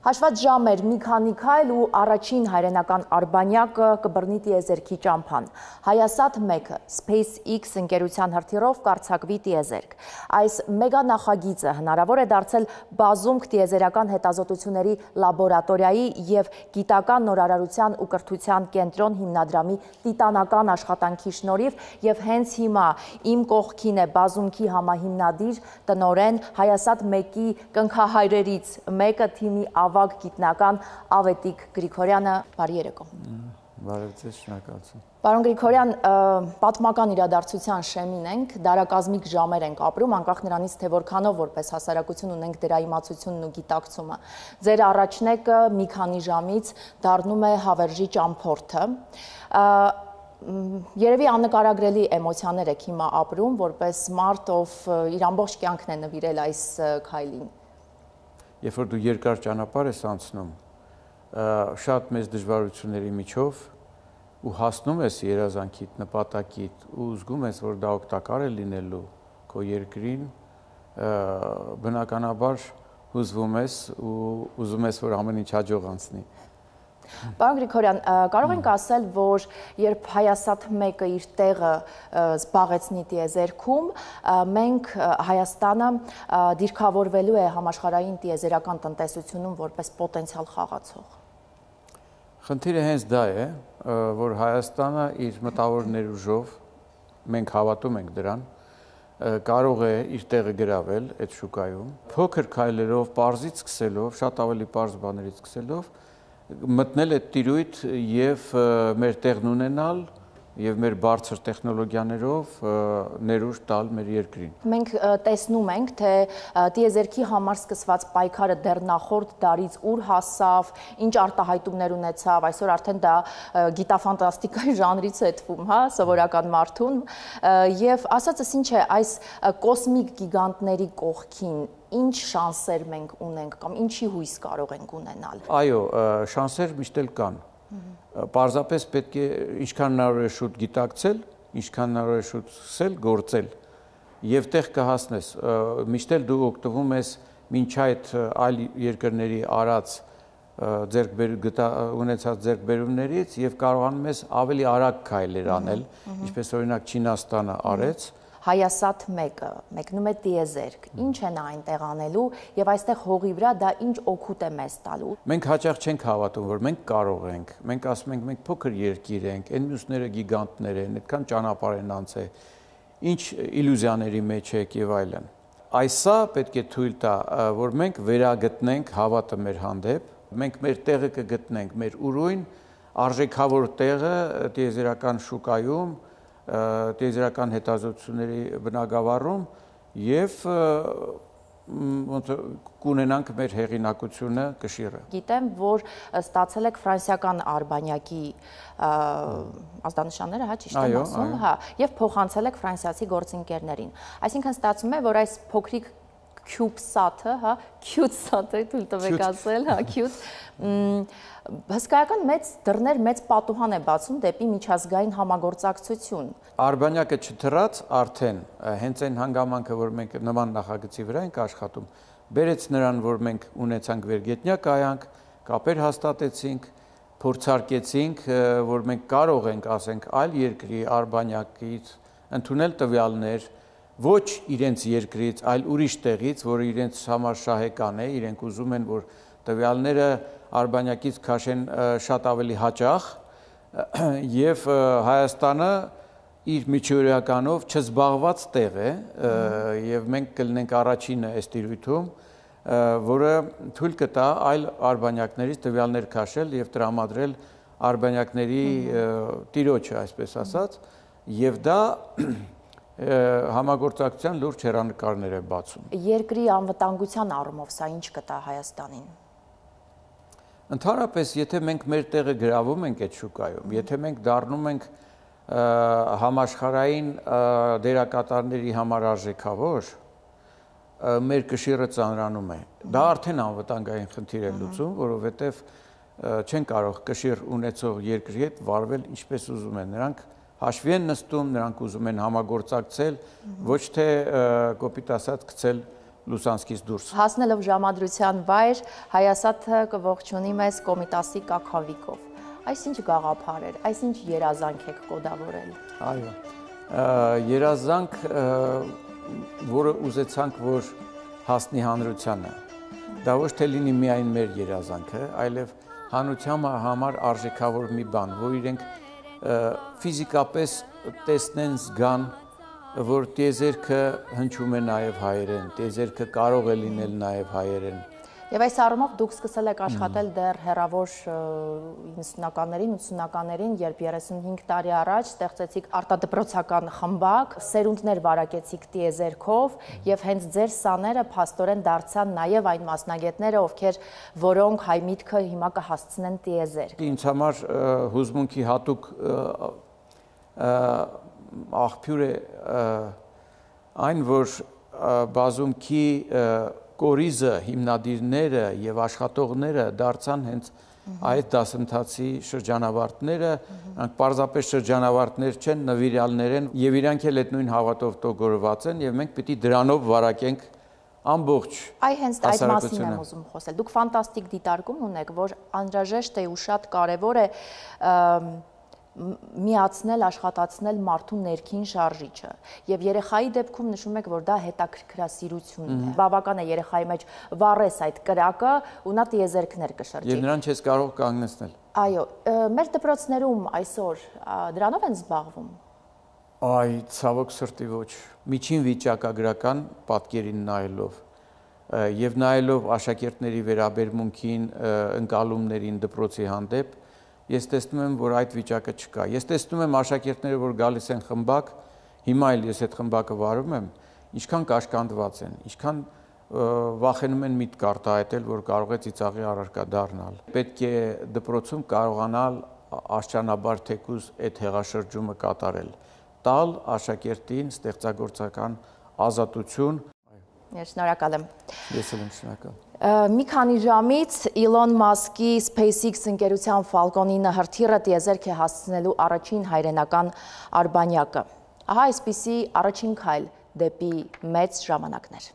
Հաշված ժամեր մի քանի քայլ ու առաջին հայրենական արբանյակը կբռնի տիեզերքի ճամփան։ Հայասատ 1-ը SpaceX ընկերության հրթիռով կարձակվի տիեզերք։ Այս մեգա նախագիծը հնարավոր է դարձել բազում տիեզերական հետազոտությունների լաբորատորիայի եւ գիտական նորարարության ու կրթության կենտրոն հիմնադրամի տիտանական աշխատանքի շնորհիվ եւ հենց հիմա իմ կողքին է բազումքի համահիմնադիր տնօրեն Հայասատ 1-ի կնքահայրերից մեկը թիմի ավագ գիտնական Ավետիք Գրիգորյանը, բարի երեկո։ Բարև ձեզ, շնորհակալություն։ Պարոն Գրիգորյան, պատմական իրադարձության շեմին ենք, դարակազմիկ ժամեր ենք ապրում, անկախ նրանից, թե որքանով որպես հասարակություն ունենք դրա իմացությունն ու գիտակցումը։ Ձեր առաջնեկը մի քանի ժամից դառնում է հավերժի ճամփորդը։ Երևի աննկարագրելի էմոցիաներ եք հիմա ապրում, որպես մարդ, ով իր ամբողջ կյանքն է նվիրել այս քայլին։ Երբ որ դու երկար ճանապարհ ես անցնում, շատ մեծ դժվարությունների միջով ու հասնում ես երազանքիդ, նպատակիդ ու զգում ես, որ դա օգտակար է լինելու քո երկրին, բնականաբար հուզվում ես ու ուզում ես, որ ամեն ինչ հաջող անցնի։ Պարոն Գրիգորյան, կարող ենք ասել, որ երբ Հայասատ 1-ը իր տեղը զբաղեցնի տիեզերքում, մենք Հայաստանը դիրքավորվելու է համաշխարհային տիեզերական տնտեսությունում որպես պոտենցիալ խաղացող։ Խնդիրը հենց դա է, որ Հայաստանը իր մտավոր ներուժով, մենք հավատում ենք դրան, կարող է իր տեղը գրավել այդ շուկայում, փոքր քայլերով, պարզից սկսելով, շատ ավելի պարզ բաներից սկսելով, մտնել այդ տիրույթ եւ մեր տեղն ունենալ եւ մեր բարձր տեխնոլոգիաներով ներուժ տալ մեր երկրին։ Մենք տեսնում ենք, թե տիեզերքի համար սկսված պայքարը դեռ նախորդ դարից ուր հասավ, ինչ արտահայտումներ ունեցավ, այսօր արդեն դա գիտաֆանտաստիկայի ժանրից է թվում, հա, սովորական մարդուն, եւ ասածս ինչ է, այս կոսմիկ գիգանտների կողքին ինչ շանսեր մենք ունենք կամ ինչի հույս կարող ենք ունենալ։ Այո, շանսեր միշտ էլ կան։ Պարզապես պետք է ինչքան հնարավոր է շուտ գիտակցել, ինչքան հնարավոր է շուտ սկսել գործել եւ տեղ կհասնես։ Միշտ էլ դու օգտվում ես մինչ այդ այլ երկրների արած ունեցած ձեռքբերումներից եւ կարողանում ես ավելի արագ քայլեր անել, ինչպես օրինակ Չինաստանը արեց։ Հայասատ 1-ը մեկնում է տիեզերք, ինչ է նա այնտեղ անելու եւ այստեղ հողի վրա դա ինչ օգուտ է մեզ տալու։ Մենք հաճախ չենք հավատում, որ մենք կարող ենք, մենք ասում ենք մենք փոքր երկիր ենք, այն մյուսները գիգանտներ են, այդքան ճանապարհ են անցել, ինչ իլյուզիաների մեջ եք եւ այլն։ Այսա պետք է թույլ տա, որ մենք վերագտնենք հավատը մեր հանդեպ, մենք մեր տեղը կգտնենք, մեր ուրույն արժեքավոր տեղը տիեզերական շուկայում, տիեզերական հետազոտությունների բնագավառում եւ կունենանք մեր հեղինակությունը կշիռը։ Գիտեմ, որ ստացել եք ֆրանսիական արբանյակի ազդանշանները, հա, ճիշտ եմ ասում, հա, եւ փոխանցել եք ֆրանսիացի գործընկերներին։ Այսինքն ստացվում է, որ այս փոքրիկ CubeSat-ը, հա, CubeSat-ը թույլ տվեք ասել, հա, Cube, հսկայական մեծ դռներ, մեծ պատուհան է բացում դեպի միջազգային համագործակցություն։ Արբանյակը չթռած արդեն հենց այն հանգամանքը, որ մենք նման նախագծի վրա ենք աշխատում, բերեց նրան, որ մենք ունեցանք վերգետնյա կայանք, կապեր հաստատեցինք, փորձարկեցինք, որ մենք կարող ենք, ասենք, այլ երկրի արբանյակից ընդունել տվյալներ, ոչ իրենց երկրից, այլ ուրիշ տեղից, որը իրենց համար շահեկան է, իրենք ուզում են, որ տվյալները արբանյակից քաշեն շատ ավելի հաճախ եւ Հայաստանը իր միջօրեականով չզբաղված տեղ է եւ մենք կլինենք առաջինը այս տիրույթում, որը թույլ կտա այլ արբանյակներից տվյալներ քաշել եւ տրամադրել արբանյակների տիրոջը, այսպես ասած, եւ դա համագործակցության լուրջ հեռանկարներ է բացում։ Երկրի անվտանգության առումով սա ինչ կտա Հայաստանին։ Ընդհանրապես, եթե մենք մեր տեղը գրավում ենք այդ շուկայում, եթե մենք դառնում ենք համաշխարհային դերակատարների համար արժեքավոր, մեր կշիռը ծանրանում է։ Դա արդեն անվտանգային խնդիր է լուծում, որովհետև չեն կարող կշիռ ունեցող երկրի հետ վարվել ինչպես ուզում են։ Նրանք հաշվի են նստում, նրանք ուզում են համագործակցել, ոչ թե կոպիտ ասած գցել Լուսանցքից դուրս։ Հասնելով ժամադրության վայր, Հայասաթը կողջունի մեզ Կոմիտասի կաքավիկով։ Այսինչ գաղափար էր, այսինչ երազանք եք կոդավորել։ Այո, երազանք, որը ուզեցանք, որ հասնի հանրությանը, դա ոչ թե լինի միայն մեր երազանքը, այլև հանրության համար արժեքավոր մի բան, որ իրենք ֆիզիկապես տեսնեն, զգան, որ տիեզերքը հնչում է նաև հայերեն, տիեզերքը կարող է լինել նաև հայերեն։ Եվ այս առումով դուք սկսել եք աշխատել դեռ հեռավոր 90-ականներին, 80-ականներին, երբ 35 տարի առաջ ստեղծեցիք արտադպրոցական խմբակ, սերունդներ վարակեցիք տիեզերքով եւ հենց ձեր սաները փաստորեն դարձան նաեւ այն մասնագետները, որոնք հայ միտքը հիմա կհասցնեն տիեզերք։ Ինձ համար հուզմունքի հատուկ աղբյուր է այն, որ բազումքի կորիզը, հիմնադիրները եւ աշխատողները դարձան հենց այդ դասընթացի շրջանավարտները, նրանք պարզապես շրջանավարտներ չեն, նվիրյալներ են եւ իրանք էլ այդ նույն հավատով տոգորված են եւ մենք պիտի դրանով վարակենք ամբողջ հենց այդ մասին եմ ուզում խոսել։ Դուք ֆանտաստիկ դիտարկում ունեք, որ անհրաժեշտ է ու շատ կարեւոր է միացնել, աշխատացնել մարդու ներքին շարժիչը եւ երեխայի դեպքում նշում եք, որ դա հետաքրքրասիրությունն է։ Բավական է երեխայի մեջ վառես այդ կրակը ու նա տիեզերքներ կշրջի։ Եվ նրան չես կարող կանգնեցնել։ Այո, մեր դպրոցներում այսօր դրանով են զբաղվում։ Այ, ցավոք սրտի ոչ։ Միջին վիճակագրական պատկերին նայելով եւ նայելով աշակերտների վերաբերմունքին, ընկալումներին դպրոցի հանդեպ, ես տեսնում եմ, որ այդ վիճակը չկա։ Ես տեսնում եմ աշակերտները, որ գալիս են խմբակ, հիմա էլ ես այդ խմբակը վարում եմ, ինչքան կաշկանդված են, ինչքան վախենում են միտք արտահայտել, որ կարող է ծիծաղի առարկա դառնալ։ Պետք է դպրոցում կարողանալ աստիճանաբար թեկուզ այդ հեղաշրջումը կատարել, տալ աշակերտին ստեղծագործական ազատություն։ Շնորհակալ եմ։ Ես էլ եմ շնորհակալ։ Մի քանի ժամից Իլոն Մասկի SpaceX ընկերության Falcon 9 հրթիռը տիեզերք է հասցնելու առաջին հայրենական արբանյակը։ Ահա այսպիսի առաջին քայլ դեպի մեծ ժամանակներ։